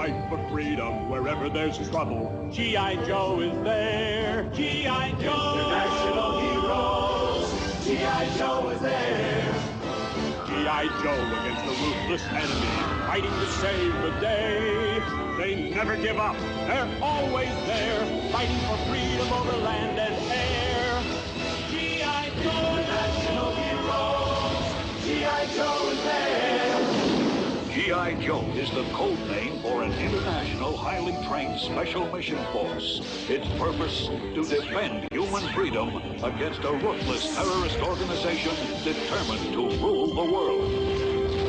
fight for freedom wherever there's trouble. G.I. Joe is there. G.I. Joe! International heroes. G.I. Joe is there. G.I. Joe against the ruthless enemy, fighting to save the day. They never give up. They're always there, fighting for freedom over land and air. G.I. Joe, national heroes. G.I. Joe is there. G.I. Joe is the code name for an international, highly trained special mission force. Its purpose, to defend human freedom against a ruthless terrorist organization determined to rule the world.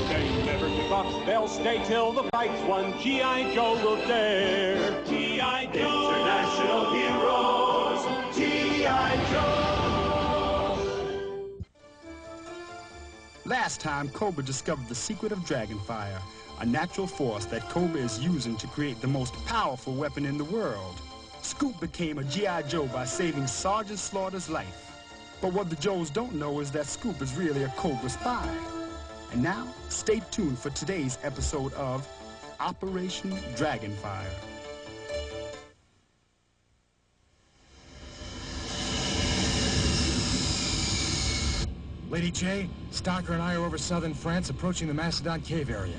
They never give up. They'll stay till the fight's won. G.I. Joe will dare. G.I. Joe. International heroes. G.I. Joe. Last time, Cobra discovered the secret of Dragonfire, a natural force that Cobra is using to create the most powerful weapon in the world. Scoop became a G.I. Joe by saving Sergeant Slaughter's life. But what the Joes don't know is that Scoop is really a Cobra spy. And now, stay tuned for today's episode of Operation Dragonfire. Lady J, Stalker and I are over southern France approaching the Mastodon Cave area.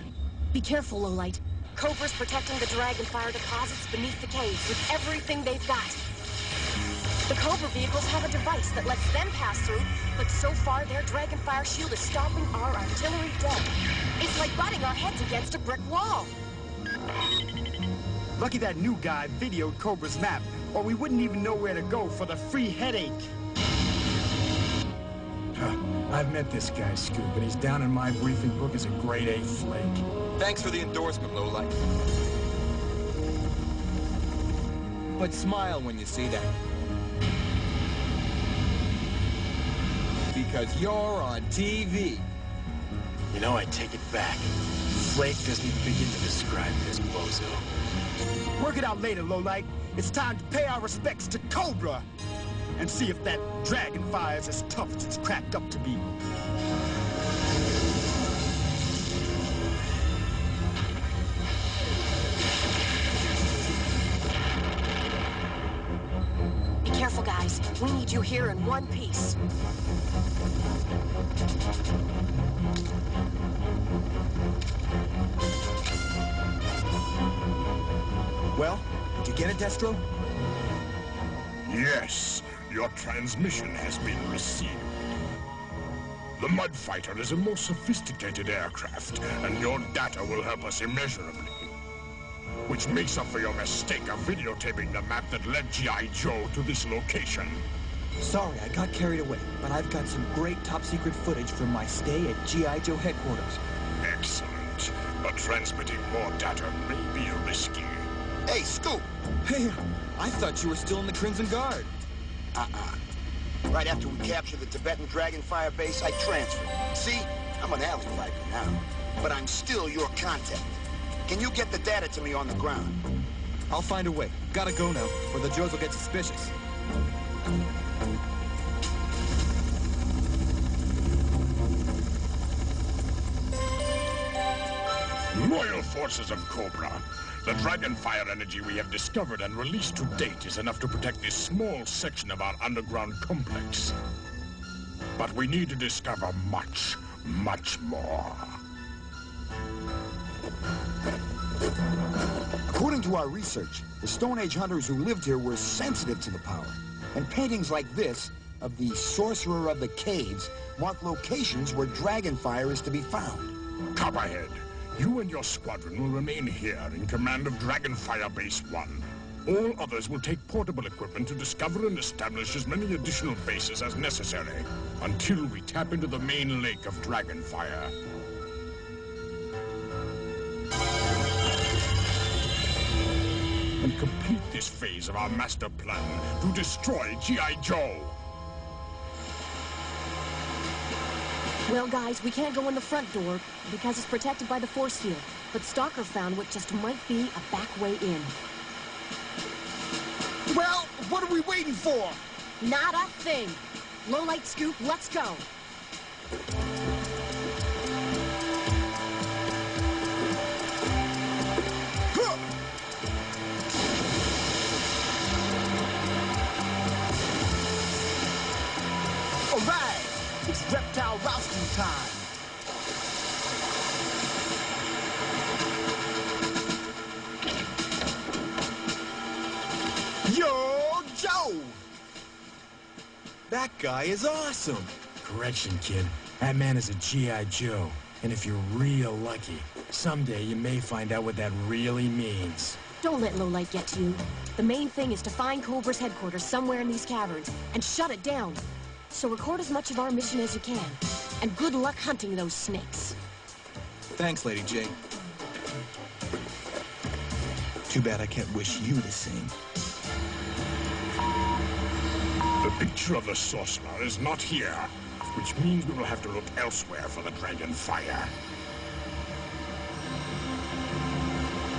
Be careful, Lowlight. Cobra's protecting the Dragonfire deposits beneath the caves with everything they've got. The Cobra vehicles have a device that lets them pass through, but so far their Dragonfire shield is stopping our artillery dead. It's like butting our heads against a brick wall. Lucky that new guy videoed Cobra's map, or we wouldn't even know where to go for the free headache. I've met this guy, Scoop, and he's down in my briefing book as a grade A flake. Thanks for the endorsement, Lowlight. But smile when you see that. Because you're on TV. You know, I take it back. Flake doesn't even begin to describe this bozo. Work it out later, Lowlight. It's time to pay our respects to Cobra and see if that Dragonfire is as tough as it's cracked up to be. Be careful, guys. We need you here in one piece. Well, did you get it, Destro? Yes, your transmission has been received. The Mud Fighter is a more sophisticated aircraft, and your data will help us immeasurably. Which makes up for your mistake of videotaping the map that led G.I. Joe to this location. Sorry, I got carried away, but I've got some great top-secret footage from my stay at G.I. Joe headquarters. Excellent, but transmitting more data may be risky. Hey, Scoop! Hey, I thought you were still in the Crimson Guard. Right after we captured the Tibetan Dragonfire base, I transferred. See, I'm an alley fighter now, but I'm still your contact. Can you get the data to me on the ground? I'll find a way. Gotta go now, or the Joes will get suspicious. Loyal forces of Cobra. The Dragonfire energy we have discovered and released to date is enough to protect this small section of our underground complex. But we need to discover much, much more. According to our research, the Stone Age hunters who lived here were sensitive to the power. And paintings like this, of the Sorcerer of the Caves, mark locations where Dragonfire is to be found. Copperhead, you and your squadron will remain here in command of Dragonfire Base 1. All others will take portable equipment to discover and establish as many additional bases as necessary until we tap into the main lake of Dragonfire. And complete this phase of our master plan to destroy G.I. Joe. Well, guys, we can't go in the front door because it's protected by the force field. But Stalker found what just might be a back way in. Well, what are we waiting for? Not a thing. Lowlight, Scoop, let's go. Huh! right, it's reptile rousting time. Yo, Joe! That guy is awesome. Correction, kid. That man is a G.I. Joe. And if you're real lucky, someday you may find out what that really means. Don't let Lowlight get to you. The main thing is to find Cobra's headquarters somewhere in these caverns and shut it down. So record as much of our mission as you can. And good luck hunting those snakes. Thanks, Lady J. Too bad I can't wish you the same. The picture of the sorcerer is not here, which means we will have to look elsewhere for the dragon fire.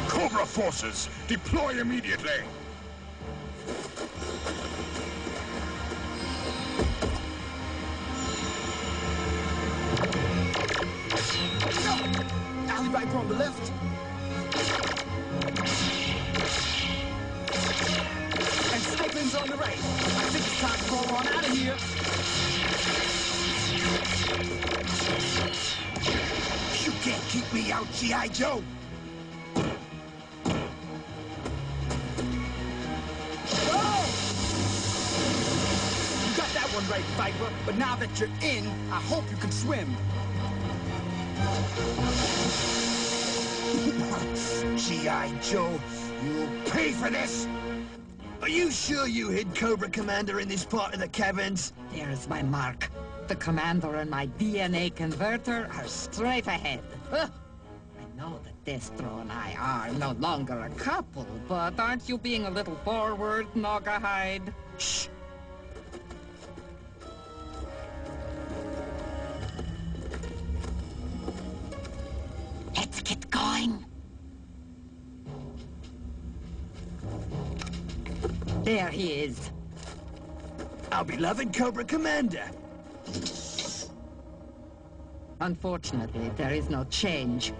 Cobra forces, deploy immediately! Alley Viper on the left. And Cyclone's on the right. I think it's time to roll on out of here. You can't keep me out, G.I. Joe! You got that one right, Viper. But now that you're in, I hope you can swim. G.I. Joe, you'll pay for this! Are you sure you hid Cobra Commander in this part of the caverns? There's my mark. The commander and my DNA converter are straight ahead. I know that Destro and I are no longer a couple, but aren't you being a little forward, Nogahide? Shh! Let's get going. There he is. Our beloved Cobra Commander! Unfortunately, there is no change.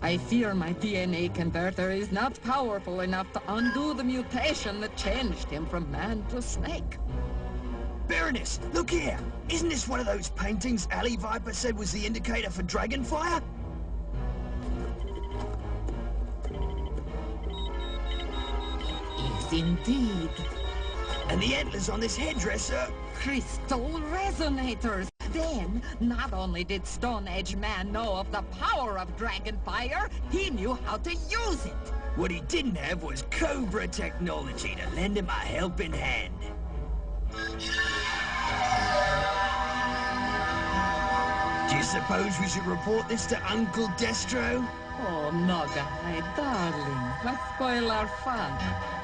I fear my DNA converter is not powerful enough to undo the mutation that changed him from man to snake. Baroness, look here! Isn't this one of those paintings Alley Viper said was the indicator for dragonfire? Is indeed. And the antlers on this headdress are... Crystal resonators. Then, not only did Stone Age man know of the power of dragonfire, he knew how to use it. What he didn't have was Cobra technology to lend him a helping hand. Do you suppose we should report this to Uncle Destro? Oh, Nogahide, darling, why spoil our fun?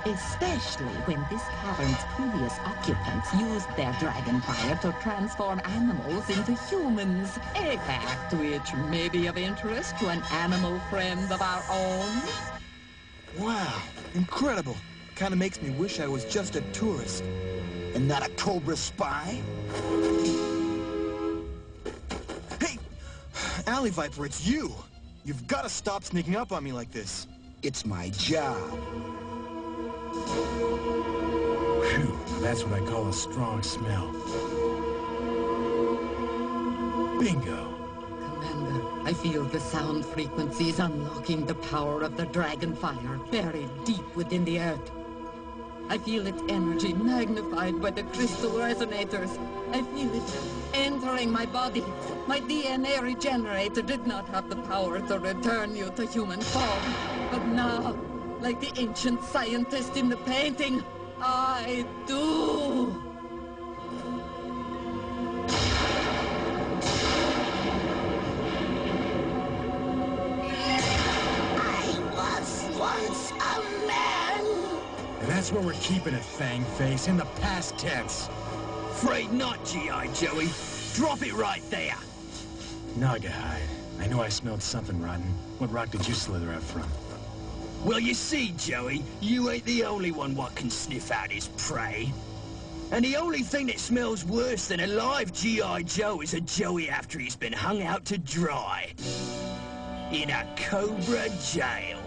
Especially when this cavern's previous occupants used their dragonfire to transform animals into humans. A fact which may be of interest to an animal friend of our own. Wow, incredible. Kind of makes me wish I was just a tourist. And not a Cobra spy? Hey! Alley Viper, it's you! You've got to stop sneaking up on me like this. It's my job. Phew, that's what I call a strong smell. Bingo. Commander, I feel the sound frequencies unlocking the power of the dragonfire buried deep within the earth. I feel its energy magnified by the crystal resonators. I feel it entering my body. My DNA regenerator did not have the power to return you to human form. But now, like the ancient scientist in the painting, I do. I was once a man. And that's where we're keeping it, Fang Face, in the past tense. Afraid not, G.I. Joey. Drop it right there. Nogahide, I knew I smelled something rotten. What rock did you slither out from? Well, you see, Joey, you ain't the only one what can sniff out his prey. And the only thing that smells worse than a live G.I. Joe is a Joey after he's been hung out to dry. In a Cobra jail.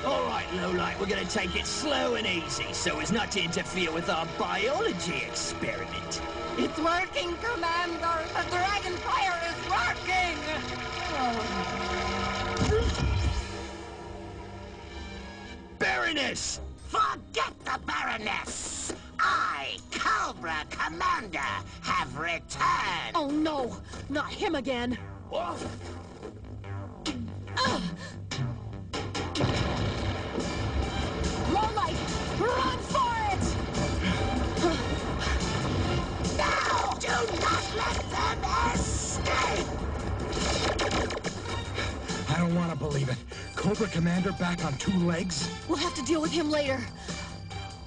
All right, Lowlight, we're gonna take it slow and easy so as not to interfere with our biology experiment. It's working, Commander! The dragon fire is working! Baroness! Forget the Baroness! I, Cobra Commander, have returned! Oh no! Not him again! Lowlight! Run for it! No! Do not let them escape! I don't want to believe it. Cobra Commander back on 2 legs? We'll have to deal with him later.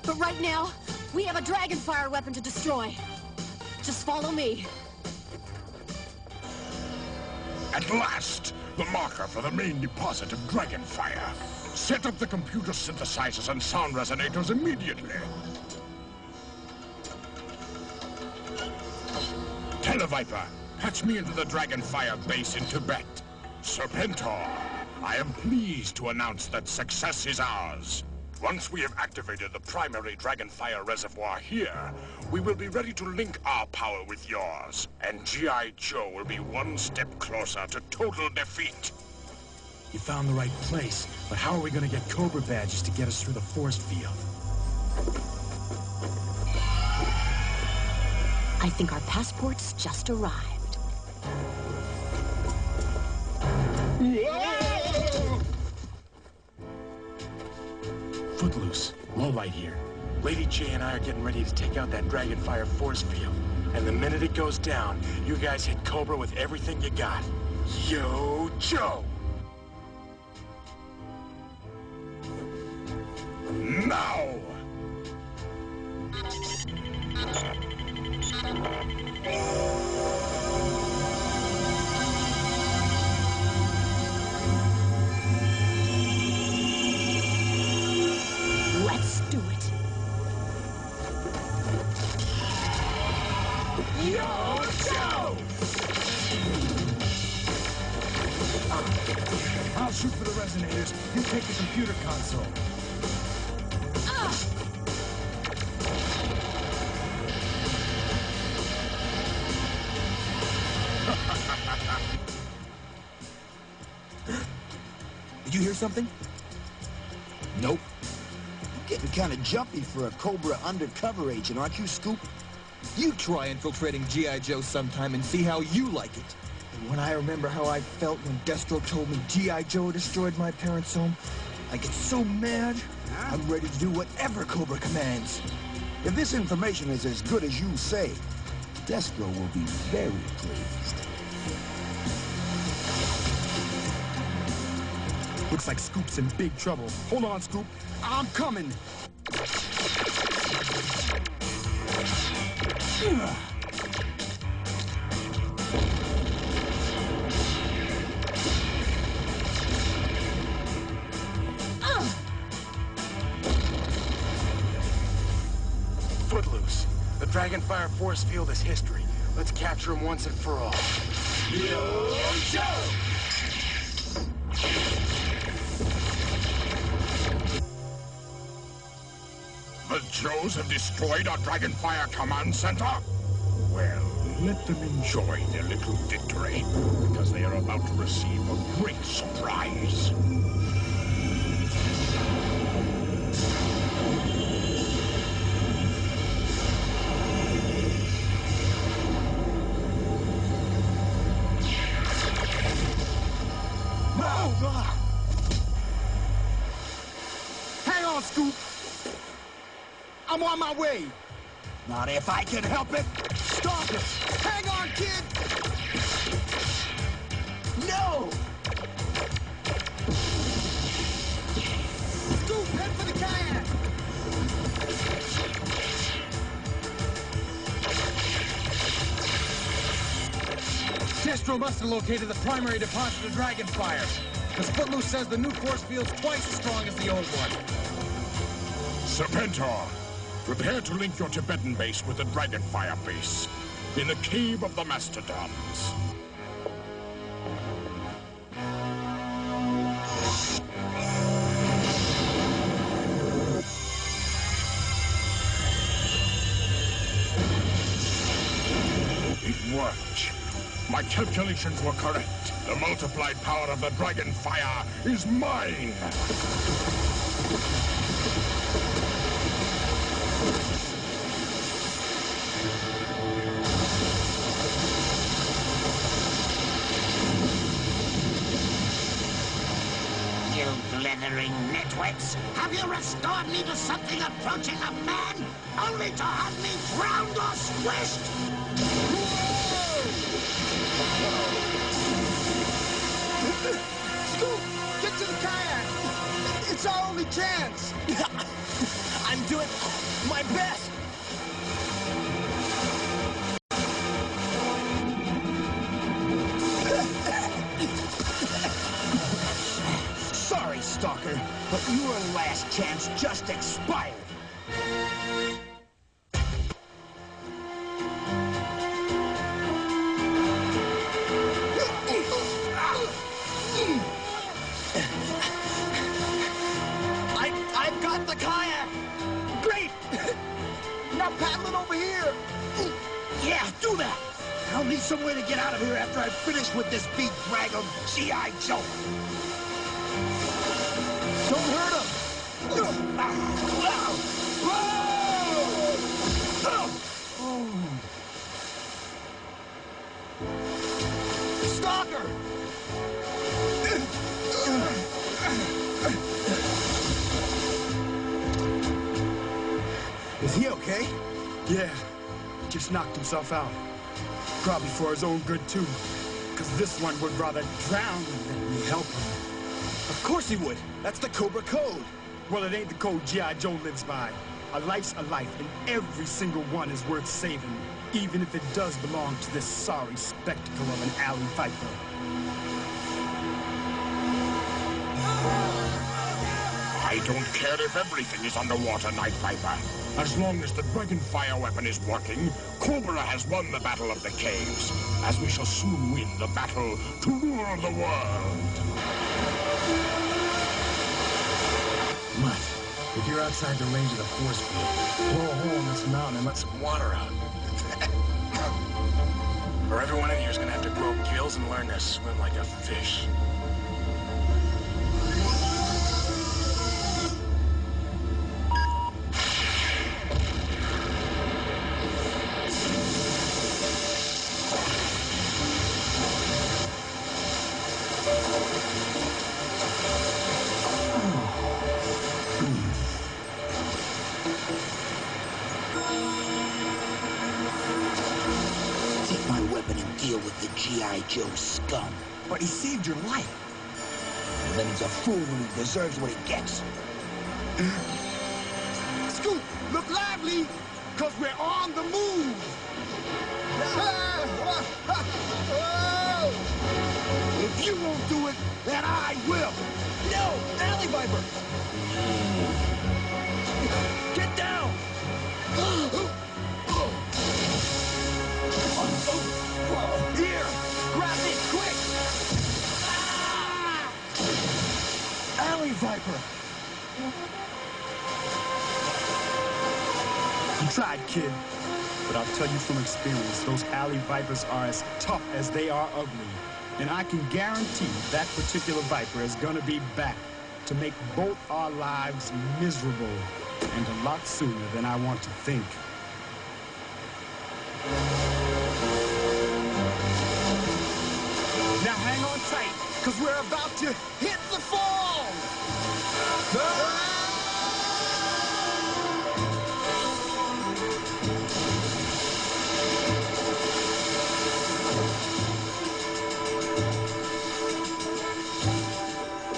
But right now, we have a dragon fire weapon to destroy. Just follow me. At last, the marker for the main deposit of Dragonfire. Set up the computer synthesizers and sound resonators immediately. Televiper, patch me into the Dragonfire base in Tibet. Serpentor, I am pleased to announce that success is ours. Once we have activated the primary Dragonfire reservoir here, we will be ready to link our power with yours, and G.I. Joe will be one step closer to total defeat. You found the right place, but how are we gonna get Cobra badges to get us through the force field? I think our passports just arrived. Footloose, Lowlight here. Lady J and I are getting ready to take out that Dragonfire force field. And the minute it goes down, you guys hit Cobra with everything you got. Yo, Joe! Now! Let's do it. Yo, Joe! I'll shoot for the resonators. You take the computer console. Did you hear something? Nope. You're getting kind of jumpy for a Cobra undercover agent, aren't you, Scoop? You try infiltrating G.I. Joe sometime and see how you like it. And when I remember how I felt when Destro told me G.I. Joe destroyed my parents' home, I get so mad, I'm ready to do whatever Cobra commands. If this information is as good as you say, Destro will be very pleased. Looks like Scoop's in big trouble. Hold on, Scoop. I'm coming. Footloose. The Dragonfire force field is history. Let's capture him once and for all. Yo, Joe! The Joes have destroyed our Dragonfire command center? Well, let them enjoy their little victory, because they are about to receive a great surprise. Hang on, Scoop. I'm on my way. Not if I can help it. Stop it. Hang on, kid. No! Scoop, head for the kayak. Destro must have located the primary deposit of Dragonfire. Because Footloose says the new force field's twice as strong as the old one. Serpentor, prepare to link your Tibetan base with the Dragonfire base in the Cave of the Mastodons. worked. My calculations were correct. The multiplied power of the dragon fire is mine! You blithering nitwits! Have you restored me to something approaching a man, only to have me drowned or squished? Scoop! Get to the kayak! It's our only chance! I'm doing my best! Sorry, Stalker, but your last chance just expired. I've got the kayak! Great! Now paddle it over here! Yeah, do that! I'll need some way to get out of here after I finish with this big drag of G.I. Joe. Don't hurt him! Stalker! Is he okay? Yeah, just knocked himself out. Probably for his own good, too. Because this one would rather drown than me help him. Of course he would. That's the Cobra Code. Well, it ain't the code G.I. Joe lives by. A life's a life, and every single one is worth saving, even if it does belong to this sorry spectacle of an alley viper. I don't care if everything is underwater, Night Viper. As long as the dragon fire weapon is working, Cobra has won the Battle of the Caves, as we shall soon win the battle to rule the world. Mutt, if you're outside the range of the force field, blow a hole in this mountain and let some water out. Or every one of you is gonna have to grow gills and learn to swim like a fish. Take my weapon and deal with the G.I. Joe scum. But he saved your life. And then he's a fool when he deserves what he gets. Scoop, look lively, because we're on the move. If you won't do it, then I will. No, Alley Viper. Get down. Here, grab it quick. Alley Viper. You tried, kid. But I'll tell you from experience, those alley vipers are as tough as they are ugly. And I can guarantee that particular viper is gonna be back to make both our lives miserable, and a lot sooner than I want to think. Now hang on tight, Because we're about to hit the fall.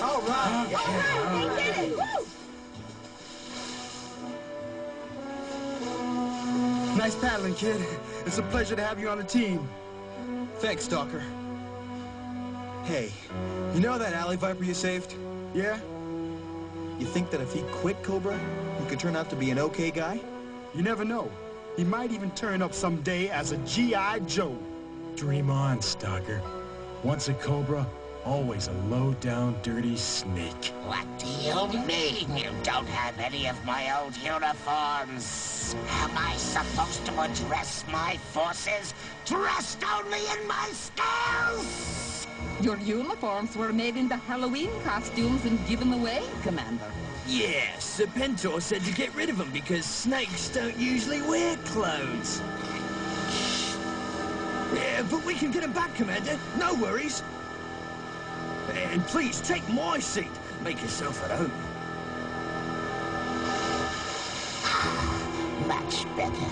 All right. They did it! Woo! Nice paddling, kid. It's a pleasure to have you on the team. Thanks, Stalker. Hey, you know that alley viper you saved? Yeah? You think that if he quit Cobra, he could turn out to be an okay guy? You never know. He might even turn up someday as a G.I. Joe. Dream on, Stalker. Once a Cobra, Always a low-down, dirty snake. What do you mean you don't have any of my old uniforms? Am I supposed to address my forces dressed only in my scales? Your uniforms were made into Halloween costumes and given away, Commander. Yeah, Serpentor said to get rid of them because snakes don't usually wear clothes. Yeah, but we can get them back, Commander. No worries. And please, take my seat. Make yourself at home. Much better.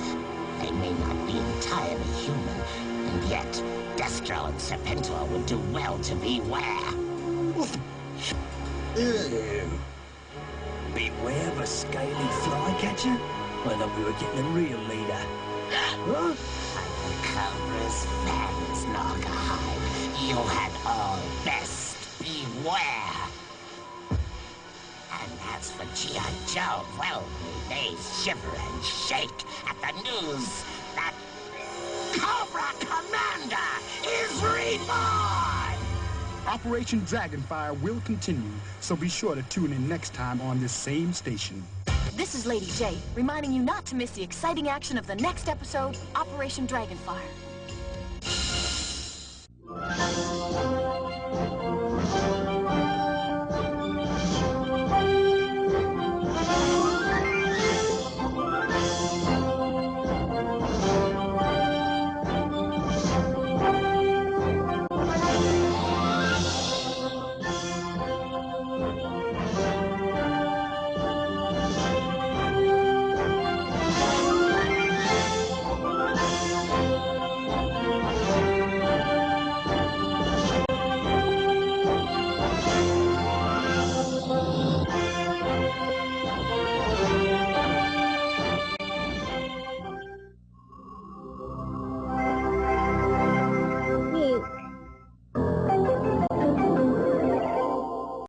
They may not be entirely human, and yet Destro and Serpentor would do well to beware. Beware of a scaly flycatcher? I thought we were getting a real leader. Huh? Cobra's fangs, Loggerhide. You had all best beware. And as for G.I. Joe, well, they shiver and shake at the news that Cobra Commander is reborn! Operation Dragonfire will continue, so be sure to tune in next time on this same station. This is Lady J, reminding you not to miss the exciting action of the next episode, Operation Dragonfire.